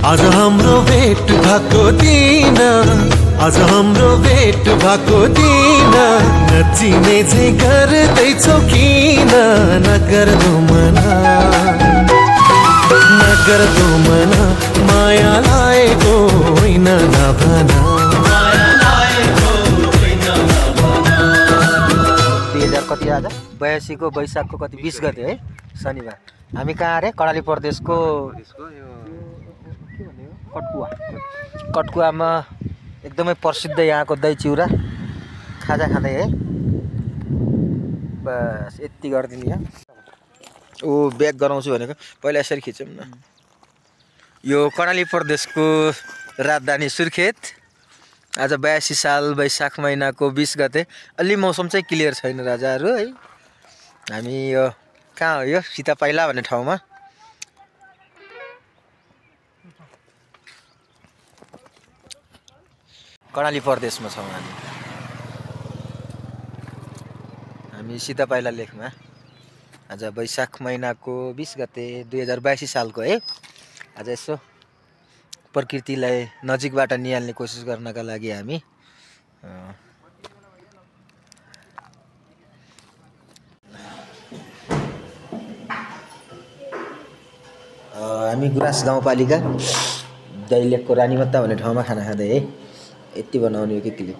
आज हाम्रो भेट भएको दिन, आज हाम्रो भेट भएको दिन, नचिने चाहिँ गर्दैछौ किन, नगर्दो मना, नगर्दो मना, माया लागेको होइन नभना। 2000 कति आज 82 को वैशाखको कति 20 गते है शनिबार हामी कहाँ अरे कर्णाली प्रदेशको कटकुवामा एकदमै प्रसिद्ध यहाँको दही चिउरा खाजा खाँदै है। बस यति गरिदिनु यहाँ। ओ ब्याक गराउँछु भनेको पहिला यसरी खिचौँ न। यो कर्णाली प्रदेशको राजधानी सुर्खेत। आज 82 साल वैशाख महिनाको 20 गते। अलि मौसम चाहिँ क्लियर छैन राजाहरू है। हामी यो कहाँ हो यो सीतापाइला भन्ने ठाउँमा। कर्णाली प्रदेशमा छौँ हामी सीतापाइला लेकमा। आज वैशाख महिनाको 20 गते 2082 सालको है। आज यसो प्रकृतिलाई नजिकबाट निहाल्ने कोसिस गर्नका लागि हामी गुराँस गाउँपालिका दैलेखको रानीमत्ता भन्ने ठाउँमा खाना खाँदै है। यति बनाउने हो कि क्लिप।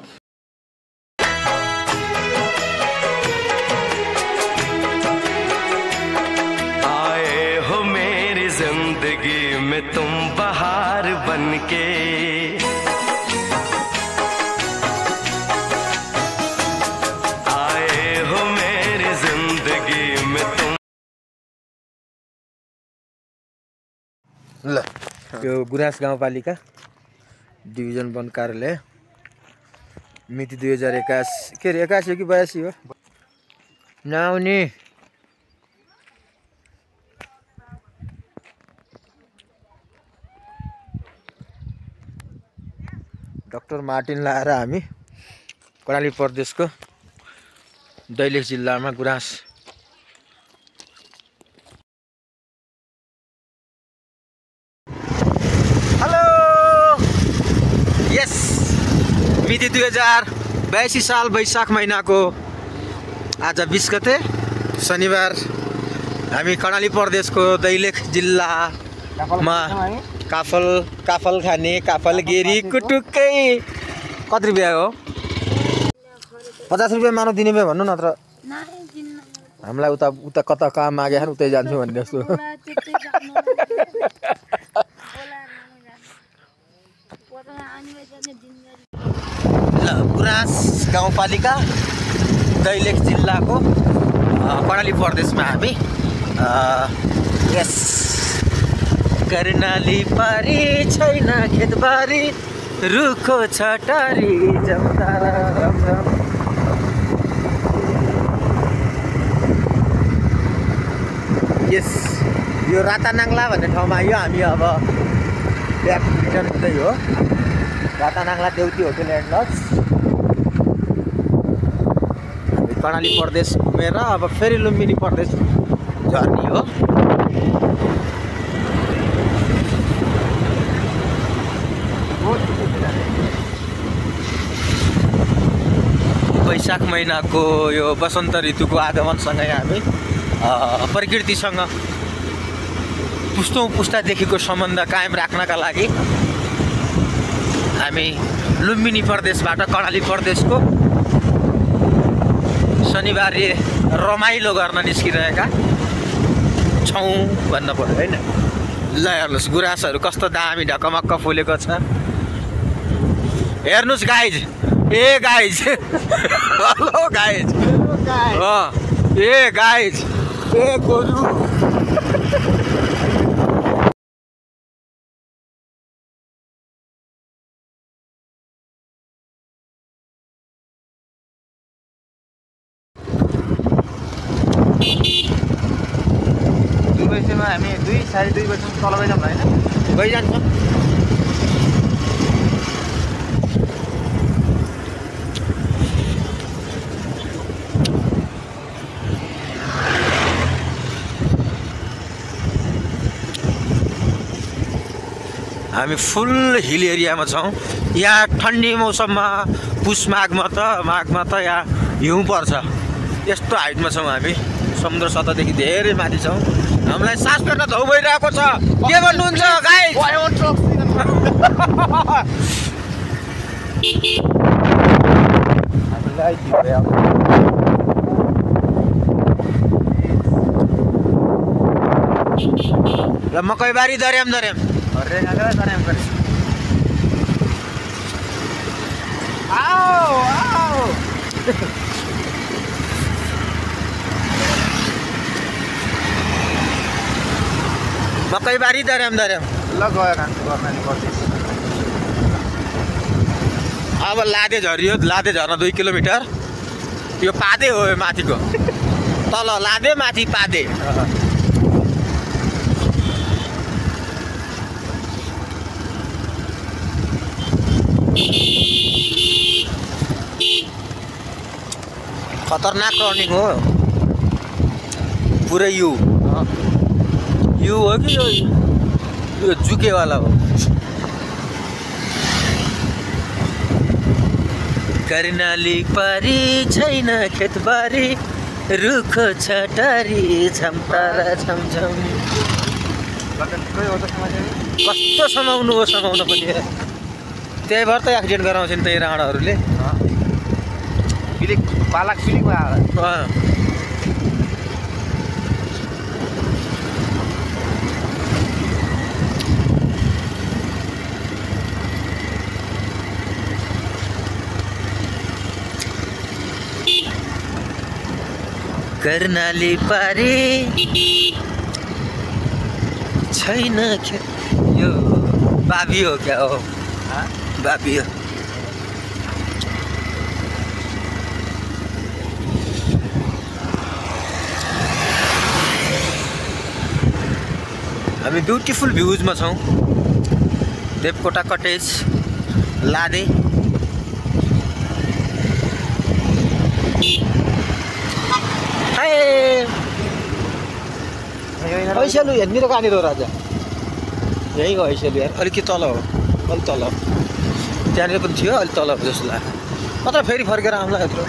आए हो मेरी जिंदगी में तुम बहार बनके, आए हो मेरी जिंदगी में तुम। ल यो गुराँस गाउँपालिका डिभिजन 1 कार्यालय मिति 2081 के अरे 81 हो कि 82 हो नआउने। डाक्टर मार्टिन लाएर हामी कर्णाली प्रदेशको दैलेख जिल्लामा गुराँस मिति 2082 साल वैशाख महिनाको आज 20 गते शनिबार हामी कर्णाली प्रदेशको दैलेख जिल्लामा काफल खाने काफल गेरी कुटुक्कै कति रुपियाँ हो 50 रुपियाँ मानव दिने भए भन्नु नत्र हामीलाई उता कता कहाँ मागे उतै जान्छु भन्ने जस्तो। गुराँस गाउँपालिका दैलेख जिल्लाको कर्णाली प्रदेशमा हामी यस कर्णाली पारी छैन खेतबारी रुखो छटारी जमतारा यस यो रातानाङ्ला भन्ने ठाउँमा आयो हामी। अब ब्याक रिटर्न हुँदै हो रातानाङ्ला Deuti hotel and lodge. Karnali प्रदेश घुमेर अब फेरि लुम्बिनी प्रदेश झर्नी हो। वैशाख महिनाको यो वसन्त ऋतुको आगमनसँगै हामी प्रकृतिसँग पुस्तौँ पुस्तादेखिको सम्बन्ध कायम राख्नका लागि हामी लुम्बिनी प्रदेशबाट कर्णाली प्रदेशको शनिबारे रमाइलो गर्न निस्किरहेका छौँ भन्न पर्यो होइन। ल हेर्नुहोस् गुराँसहरू कस्तो दामी ढकमक्क फुलेको छ हेर्नुहोस् गाइज। ए गाइज हेलो गाइज ए गाइज ए गोरु हामी 2-2.5 बजीसम्म तल गइजाउँ होइन गइजान्छ। हामी फुल हिल एरियामा छौँ। यहाँ ठन्डी मौसममा माघमा त यहाँ हिउँ पर्छ। यस्तो हाइटमा छौँ हामी, समुद्र सतहदेखि धेरै माथि छौँ। हामीलाई सास फेर्न धौ भइरहेको छ। के भन्नुहुन्छ गाइस? ल मकैबारी दर्याम मकैबारी दर्याम ल गयो। अब लादे झरियो, लादे झर्न 2 किलोमिटर। यो पादे हो माथिको, तल लादे माथि पादे। खतरनाक टर्निङ हो पुरै। यु हो कि यो जुकेवाला हो। कर्णाली पारी छैन खेतबारी, रुख छटारी झम्टारा झमझम। कस्तो समाउनु हो, समाउन पनि त्यही भएर त एक्सिडेन्ट गराउँछन् त्यही राणाहरूले। पालाक कर्णाली पारी छैन खेत। यो बाबी हो क्या हो? बाबी हो। हामी ब्युटिफुल भ्युजमा छौँ। देवकोटा कटेज, लादे। ऐसेलु हेर्ने र कहाँनिर हो राजा? यहीँ हो ऐसेलु यार, अलिकति तल हो, अलिक तल। त्यहाँनिर पनि थियो, अलिक तल जस्तो लाग्यो। कता फेरि फर्केर आउँला यत्रो।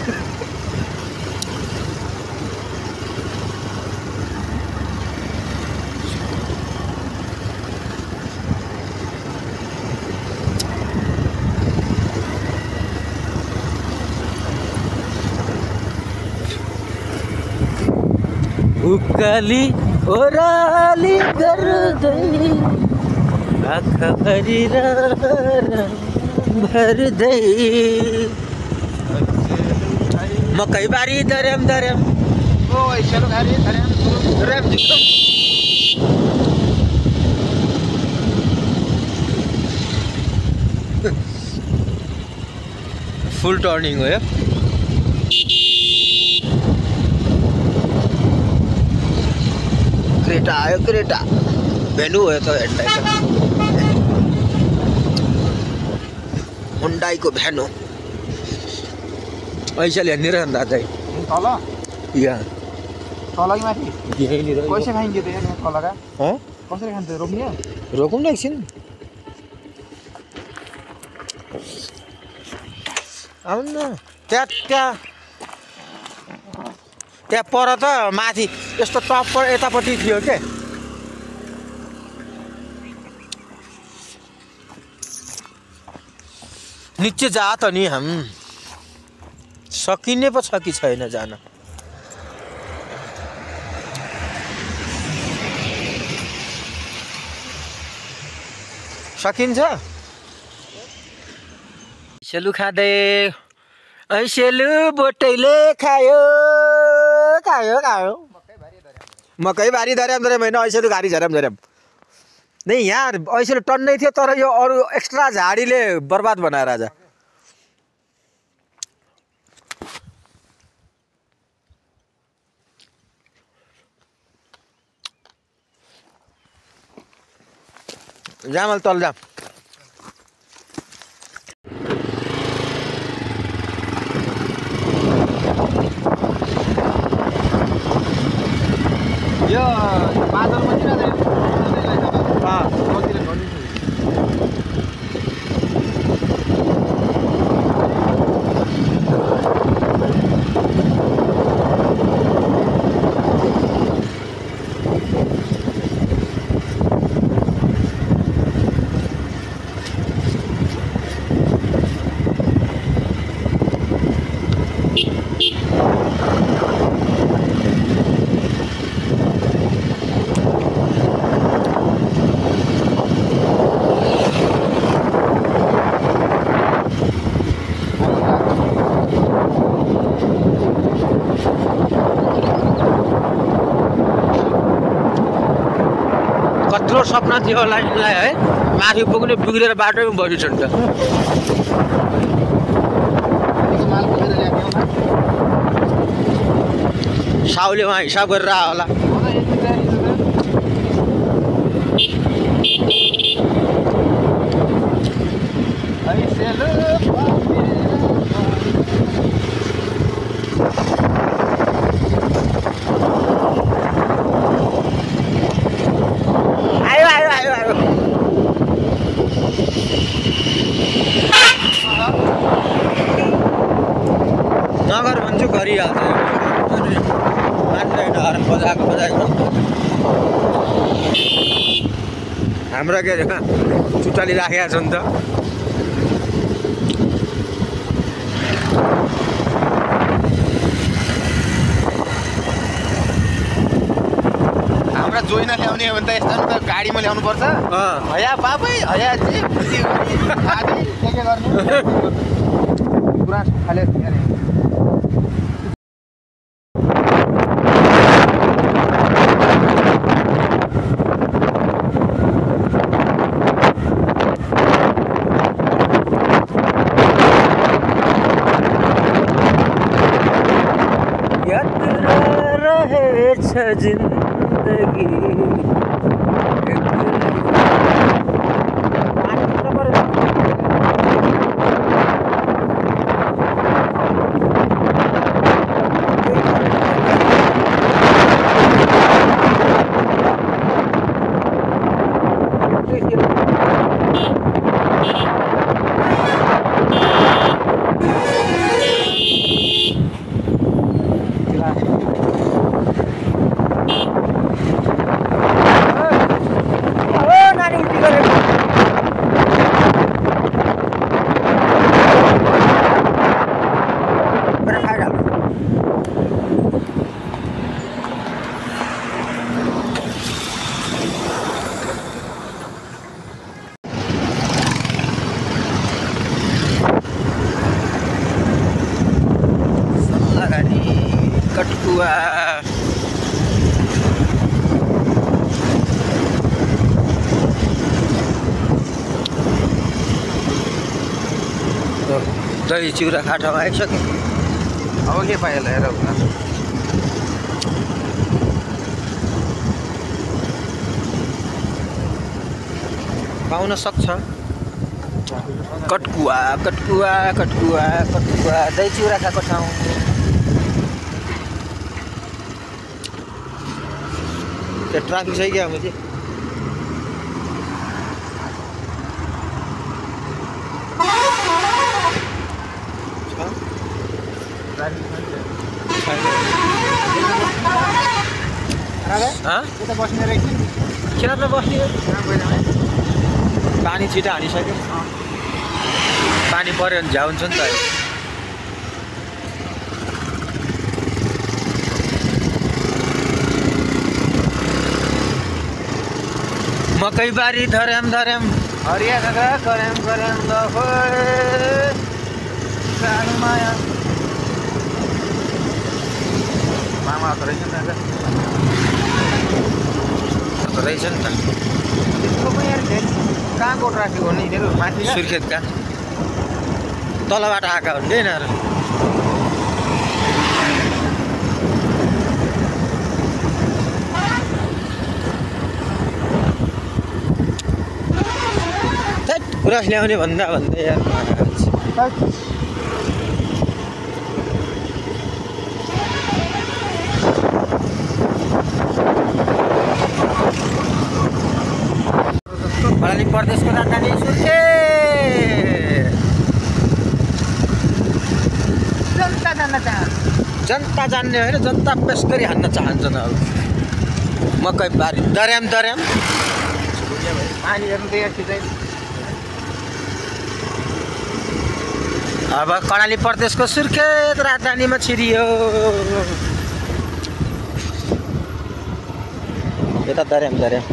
उकाली ओराली गर्दै आँखा भर्दै मकैबारी दर्याम फुल टर्निङ हो यो। क्रेटा आयो, क्रेटा भेनु हो त हुन्डाईको भ्यान हो। ऐसाले हेर्ने र दाजु तल यहाँ तल कि माथि यहीँनिर कैसे खाइन्छ त यहाँ तलका? कसरी खान्छ? रोक्ने? रोकौँ न एकछिन। आउनु न। त्यहाँ पर त माथि यस्तो टप पर यतापट्टि थियो के। निचे जा त नि हम सकिने पो छ कि छैन जान। सकिन्छ? सेलु खाँदै ऐसेलु बोटैले खायो मकैबारी दर्याम होइन, ऐसेलु घारी झर्याम नहीं। यहाँ ऐसेलु टन्नै थियो, तर यो अरू एक्स्ट्रा झाडीले बर्बाद बनाएर आज। जामल तल जाम। यो बादल मतिर कत्रो सपना थियो होला यिनलाई है, माथि पुग्ने बिग्रेर बाटोमा बसिछन् त। साउले उहाँ हिसाब गरेर आयो होला। नगर भन्छु गरिहाल्छ, मान्दैन बजाएको हाम्रो के अरे चुटाली राखेका छन् त। हाम्रा जोइन ल्याउने हो भने त यस्तो त गाडीमा ल्याउनु पर्छ। हया बाबै हया जी आदि के गर्ने पुरा खाले अरे जिंदगी कटकुआ दही चिउरा खाटामा आइसक्यो। अब के पाइल हेर पाउन सक्छ। कटकुआ कटकुआ कटकुआ कटकुआ दही चिउरा खाएको ठाउँ। क्या ट्रैफिक सही क्या मुझे? हाँ? किन बस्ने? पानी छिटो हानिसक्यो। पानी पऱ्यो भने झ्याउ हुन्छ नि त। मकै बारी धर्याम धर्याम हरिया काका कर्याम कर्याम माया मामा त रहेछ रहेछ नि त। त्यसको पनि यार कहाँको ट्राफिक हो नि यिनीहरू माथि सुर्खेतका तलबाट आएका हुन् क्या यिनीहरू। गुराँस ल्याउने भन्दा भन्दै यार कर्णाली प्रदेशको राजधानी सुर्खेत। जनता जान्न चाहन्छ। जनता जान्ने होइन, जनता पेस गरी हान्न चाहन्छन्। अब मकै बारी दर्याम दर्याम पानी हेर्नु त यहाँ खिचाइ। अब कर्णाली प्रदेशको सुर्खेत राजधानीमा छिरियो। यता दर्याम दर्याम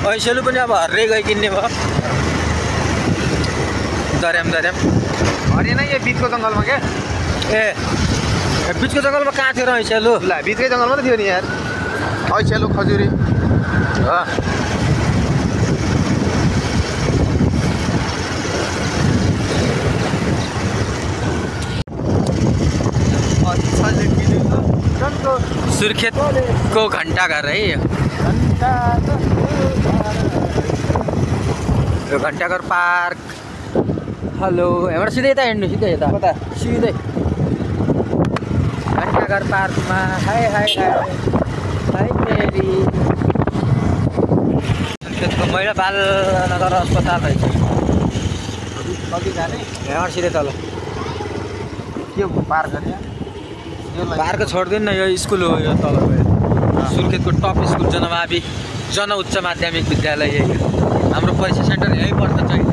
ऐसेलु पनि अब हर्रै गइ किन्ने भयो दर्याम हरियाणा यो बिचको जङ्गलमा क्या ए बिचको जङ्गलमा कहाँ थियो र ऐसेलु ल बिचकै जङ्गलमा त थियो नि यार ऐसेलु खजुरी हो सुर्खेतको घण्टाघर है यो घण्टाघर पार्क हेलो यहाँबाट सिधै यता हिँड्नु सिधै यता सिधै घण्टाघर पार्कमा हाई मेरी सुर्खेतको महिला बाल नगर अस्पताल रहेछ कति जाने यहाँबाट सिधै तल के पार्क अरे पार्क छोड्दैन न यो स्कुल हो यो तल सुर्खेतको टप स्कुल जन उच्च माध्यमिक विद्यालय यही हाम्रो परीक्षा सेन्टर यहीँ पर्छ चाहिँ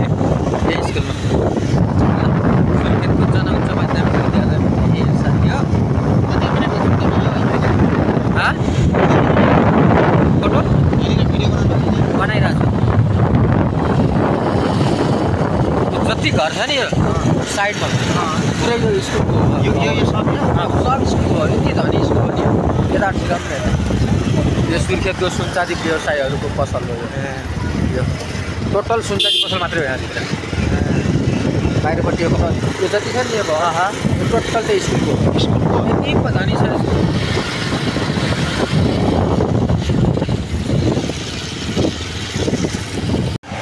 यही स्कुलमा सुर्खेतको जन उच्च माध्यमिक विद्यालय यही साथी हो फोटो बनाइरहेको छु जति घर छ नि यो साइडमा पुरै यो स्कुलको यो सब सब स्कुलको हो नि त नि स्कुल हो नि यतातिर पनि यो सुर्खेतको सुनचाँदी व्यवसायहरूको पसल हो यो टोटल सुनचाँदी पसल मात्रै हो यहाँभित्र बाहिरपट्टि यो जति छ नि यो टोटल चाहिँ स्कुलको यति धनी छ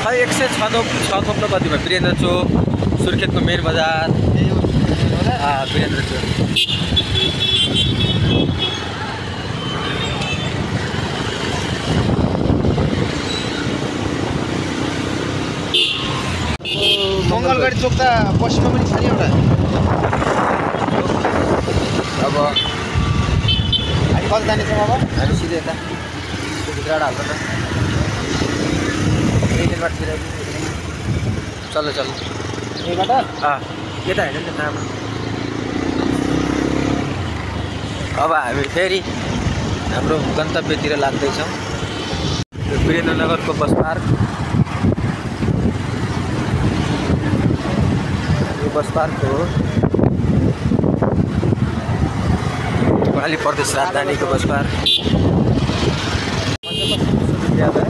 खै 106 थोप्लो कतिमा वीरेन्द्र चोक सुर्खेतको मेन बजार वीरेन्द्र चोक मङ्गलगढी चोक त पश्चिममा पनि छ नि एउटा अब हामी कति जानेछौँ अब हामी सिधै यता भित्रबाट हाल्छ त चलो यहीबाट यता हेर्नु नि नाम अब हामी फेरि हाम्रो गन्तव्यतिर लाग्दैछौँ यो वीरेन्द्रनगरको बस पार्क यो बस पार्क हो कर्णाली प्रदेश राजधानीको बस पार्क विश्वविद्यालय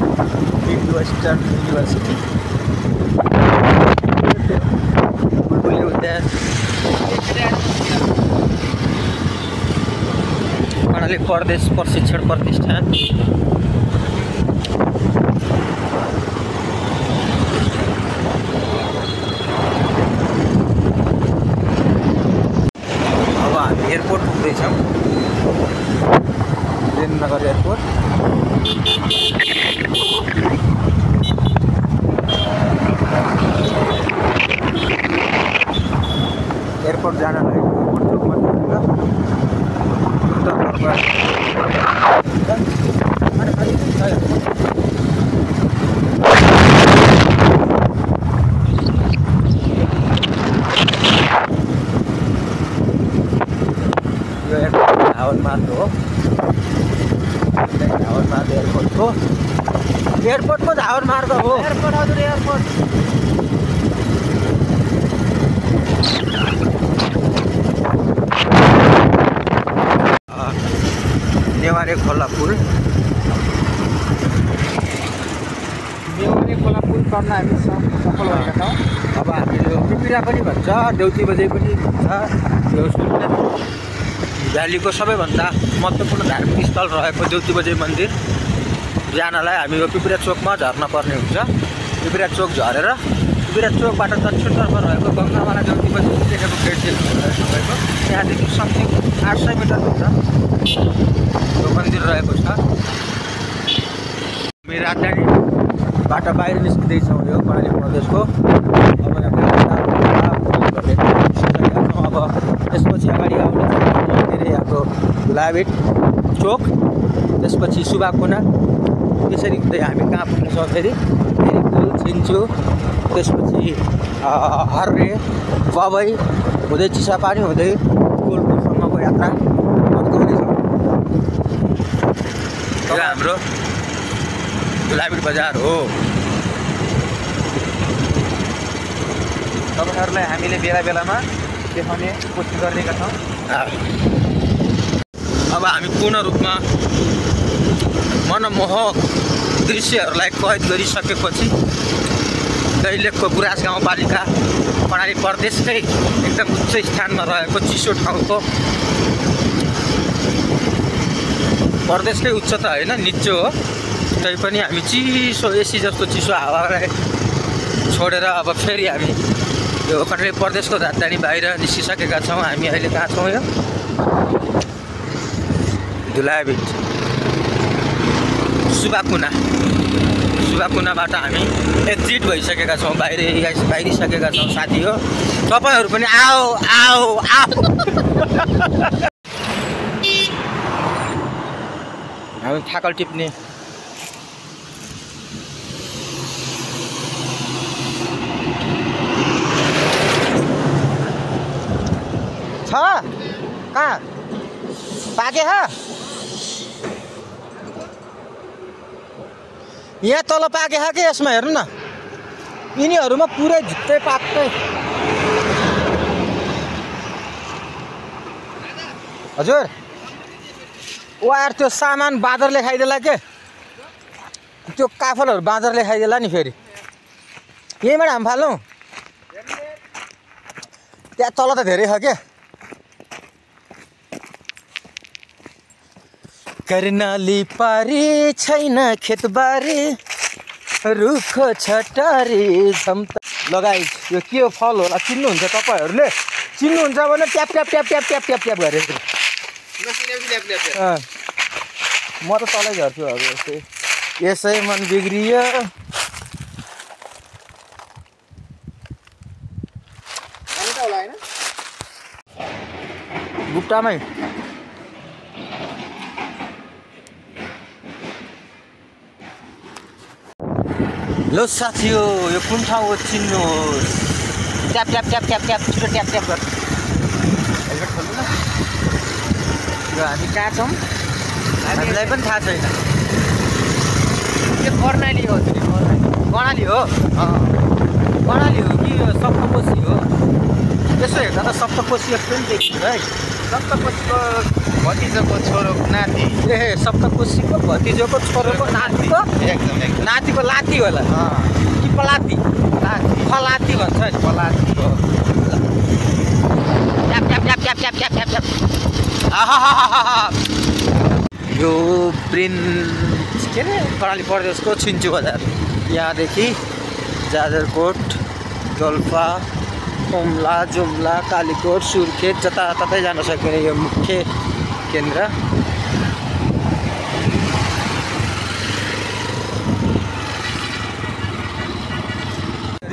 मिड वेस्टर्न युनिभर्सिटी बुलबुले उद्यान कर्णाली प्रदेश प्रशिक्षण प्रतिष्ठान अब हामी एयरपोर्ट पुग्दैछौँ वीरेन्द्रनगर एयरपोर्ट एयरपोर्ट जानलाई यो एयरपोर्ट हावन मार्ग हो हावन मार्ग एयरपोर्टको हावन मार्ग हो एयरपोर्ट हजुर एयरपोर्ट नेवारे खोला पुल गर्न हामी सफल भएका छौँ अब हामीले यो पिपिरा पनि भन्छ देउती बजाइ पनि भन्छ यो सुर्खेत भ्यालीको सबैभन्दा महत्त्वपूर्ण धार्मिक स्थल रहेको देउती बजाइ मन्दिर जानलाई हामी यो पिपिरा चोकमा झर्न पर्ने हुन्छ पिपिरा चोक झरेर पिपिरा चोकबाट दक्षिणतर्फ रहेको गङ्गामाला देउती बजाइ देखेको गेट रहेको त्यहाँदेखि समथिङ 800 मिटर हुन्छ यो मन्दिर रहेको छ हामी राजधानीबाट बाहिर निस्किँदैछौँ यो कर्णाली प्रदेशको अब त्यसपछि अगाडि आउने के अरे हाम्रो गुलाबेट चोक त्यसपछि सुबाकुना त्यसरी हुँदै हामी कहाँ पुग्छौँ फेरि कुल छिन्चु त्यसपछि हर्रे बबई हुँदै चिसापानी हुँदै कोलपुरसम्मको यात्रा गर्दैछौँ। यो धुलाबीट बजार हो। तपाईँहरूलाई हामीले बेला बेलामा देखाउने कोसिस गरेका छौँ। अब हामी पूर्ण रूपमा मनमोहक दृश्यहरूलाई कैद गरिसकेपछि दैलेखको गुराँस गाउँपालिका कर्णाली प्रदेशकै एकदम उच्च स्थानमा रहेको चिसो ठाउँको प्रदेशकै उच्च त होइन निचो हो, तैपनि हामी चिसो एसी जस्तो चिसो हावालाई छोडेर अब फेरि हामी यो कर्णाली प्रदेशको राजधानी बाहिर निस्किसकेका छौँ। हामी अहिले कहाँ छौँ? यो धुलाबीट सुबाकुनाबाट हामी एक्जिट भइसकेका छौँ, बाहिरिसकेका छौँ साथी हो। तपाईँहरू पनि आओ आओ आओ। हामी थाकल टिप्ने छ कहाँ पाके यहाँ तल पाके के यसमा हेर्नु न, यिनीहरूमा पुरै झुट्टै पाक्कै। हजुर वायर त्यो सामान बाँदरले खाइदेला के, त्यो काफलहरू बाँदरले खाइदेला नि फेरि। यहीँबाट हामी फालौँ, त्यहाँ तल त धेरै छ क्या। कर्णाली पारी छैन खेतबारी, रुख छटारी क्षमता लगाई। यो के हो फल होला चिन्नुहुन्छ तपाईँहरूले? चिन्नुहुन्छ भने tap tap tap tap tap tap tap गरेर म त तलै झर्छु। अब यसै मन बिग्रियो। गुप्टामै लो साथी हो, यो कुन ठाउँ हो चिन्नुहोस्। Tap tap tap tap tap छिटो ट्याप ट्याप गर। हेलमेट खोल्नु न। यो हामी कहाँ छौँ हामीलाई पनि थाहा छैन। त्यो कर्णाली हो, कर्णाली हो, कर्णाली हो कि यो सप्तकोशी हो? यसो हेर्दा त सप्तकोशी जस्तो नि देखिन्छ है। सप्तकोशीको भतिजोको छोरोको नाति। ए सप्तकोशीको भतिजोको छोरोको नातिको एकदम नातिको लाती होला कि पलाती? फलाती भन्छ नि। पलाती हो। Tap tap tap tap tap tap tap tap. आहा यो प्रिन्स के अरे कर्णाली प्रदेशको छिन्चु बजार। यहाँदेखि जाजरकोट, डोल्पा, हुम्ला, जुम्ला, कालीकोट, सुर्खेत जताततै जान सकिने यो मुख्य केन्द्र।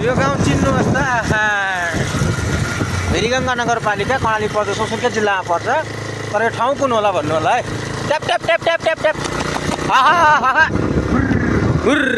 यो गाउँ चिन्नुहोस् त, भेरीगङ्गा नगरपालिका कर्णाली प्रदेशको सुर्खेत जिल्लामा पर्छ। तर यो ठाउँ कुन होला भन्नु होला है। Tap tap tap tap tap tap. आहा हुर्र